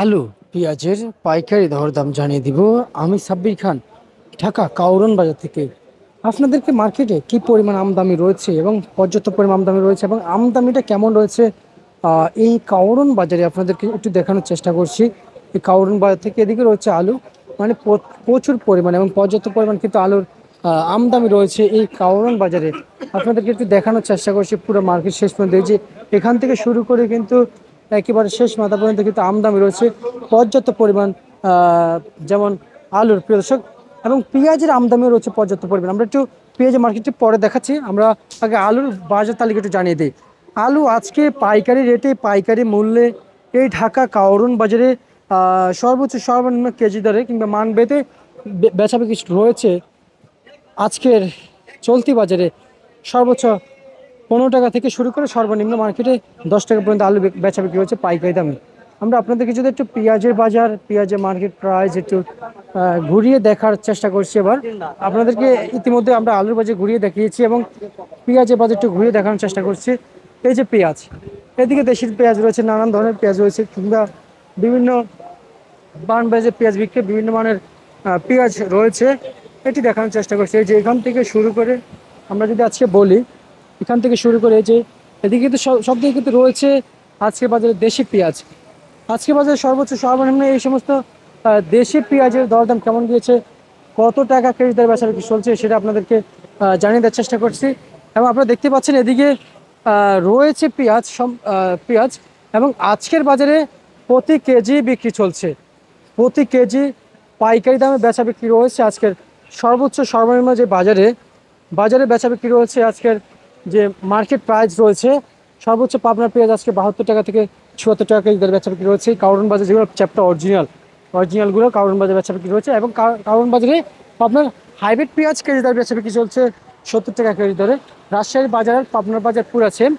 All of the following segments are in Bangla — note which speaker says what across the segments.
Speaker 1: আলু পেঁয়াজের পাইকারি দরদাম জানিয়ে দিব। আমি সাব্বির খান, ঢাকা কাউরন বাজার থেকে। আপনাদেরকে মার্কেটে কি পরিমাণ আমদানি রয়েছে এবং পর্যাপ্ত পরিমাণ আমদানি রয়েছে এবং আমদানিটা কেমন রয়েছে এই কাউরন বাজারে আপনাদেরকে একটু দেখানোর চেষ্টা করছি। এই কাউরন বাজার থেকে এদিকে রয়েছে আলু, মানে প্রচুর পরিমাণ এবং পর্যাপ্ত পরিমাণ কিন্তু আলুর আমদানি রয়েছে এই কাউরন বাজারে। আপনাদেরকে একটু দেখানোর চেষ্টা করছি পুরো মার্কেট শেষ পর্যন্ত, এই যে এখান থেকে শুরু করে কিন্তু একেবারে শেষ মাথা পর্যন্ত কিন্তু আমদানি রয়েছে পর্যাপ্ত পরিমাণ। যেমন আলুর, প্রিয় দর্শক, এবং পেঁয়াজের আমদানিও রয়েছে পর্যাপ্ত পরিমাণ। আমরা একটু পেঁয়াজের মার্কেটটি পরে দেখাচ্ছি, আমরা আগে আলুর বাজার তালিকা একটু জানিয়ে দিই। আলু আজকে পাইকারি রেটে, পাইকারি মূল্যে এই ঢাকা কাউরন বাজারে সর্বোচ্চ সর্বনিম্ন কেজি দরে কিংবা মান বেঁধে বেচাবিক্রি রয়েছে। আজকের চলতি বাজারে সর্বোচ্চ 15 টাকা থেকে শুরু করে সর্বনিম্ন মার্কেটে 10 টাকা পর্যন্ত আলু বেচা বিক্রি হচ্ছে পাইকারি দামে। আমরা আপনাদেরকে যদি একটু পেঁয়াজের বাজার, পেঁয়াজের মার্কেট প্রাইস একটু ঘুরিয়ে দেখার চেষ্টা করছি। এবার আপনাদেরকে ইতিমধ্যে আমরা আলুর বাজার ঘুরিয়ে দেখিয়েছি এবং পেঁয়াজের বাজার একটু ঘুরিয়ে দেখানোর চেষ্টা করছি। এই যে পেঁয়াজ, এদিকে দেশির পেঁয়াজ রয়েছে, নানান ধরনের পেঁয়াজ রয়েছে, কিংবা বিভিন্ন বান বাজে পেঁয়াজ বিক্রি, বিভিন্ন মানের পেঁয়াজ রয়েছে, এটি দেখানোর চেষ্টা করছি। এই যে এখান থেকে শুরু করে আমরা যদি আজকে বলি, এখান থেকে শুরু করে যে এদিকে কিন্তু সব দিকে কিন্তু রয়েছে আজকে বাজারে দেশি পেঁয়াজ। আজকে বাজারে সর্বোচ্চ সর্বনিম্ন এই সমস্ত দেশি পেঁয়াজের দরদাম কেমন গিয়েছে, কত টাকা কেজি দরে বেচা বিক্রি চলছে, সেটা আপনাদেরকে জানিয়ে দেওয়ার চেষ্টা করছি। এবং আপনারা দেখতে পাচ্ছেন এদিকে রয়েছে পেঁয়াজ, পেঁয়াজ, এবং আজকের বাজারে প্রতি কেজি বিক্রি চলছে, প্রতি কেজি পাইকারি দামে বেচা বিক্রি রয়েছে। আজকের সর্বোচ্চ সর্বনিম্ন যে বাজারে বাজারে বেচা বিক্রি রয়েছে, আজকের যে মার্কেট প্রাইস রয়েছে, সর্বোচ্চ পাবনার পেঁয়াজ আজকে 72 টাকা থেকে 74 টাকা কেজি দরে বেচা বিক্রি রয়েছে। কাউরন বাজার যেগুলো চ্যাপ্টা অরিজিনালগুলো কাউরন বাজারে বেচা বিক্রি রয়েছে, এবং কাউরন বাজারে আপনার হাইব্রিড পেঁয়াজ কেজি দরে বেচা বিক্রি চলছে 70 টাকা কেজি দরে। রাজশাহীর বাজার, পাবনার বাজার পুরা সেম।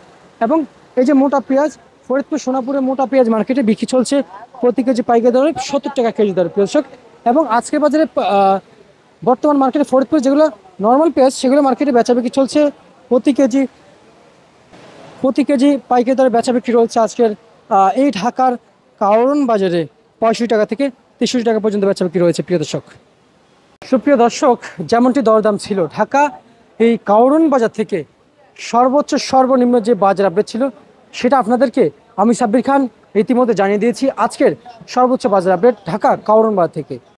Speaker 1: এবং এই যে মোটা পেঁয়াজ, ফরিদপুর সোনাপুরে মোটা পেঁয়াজ মার্কেটে বিক্রি চলছে প্রতি কেজি পাইকারি দরে 70 টাকা কেজি দরে, দর্শক। এবং আজকের বাজারে বর্তমান মার্কেটে ফরিদপুর যেগুলো নর্মাল পেঁয়াজ, সেগুলো মার্কেটে বেচা বিক্রি চলছে প্রতি কেজি পাইকারি দরে বেচা বিক্রি রয়েছে আজকের এই ঢাকার কাউরন বাজারে 65 টাকা থেকে 63 টাকা পর্যন্ত বেচা বিক্রি রয়েছে, প্রিয় দর্শক। সুপ্রিয় দর্শক, যেমনটি দরদাম ছিল ঢাকা এই কাউরন বাজার থেকে সর্বোচ্চ সর্বনিম্ন যে বাজার আপডেট ছিল, সেটা আপনাদেরকে আমি সাব্বির খান ইতিমধ্যে জানিয়ে দিয়েছি। আজকের সর্বোচ্চ বাজার আপডেট ঢাকা কাউরন বাজার থেকে।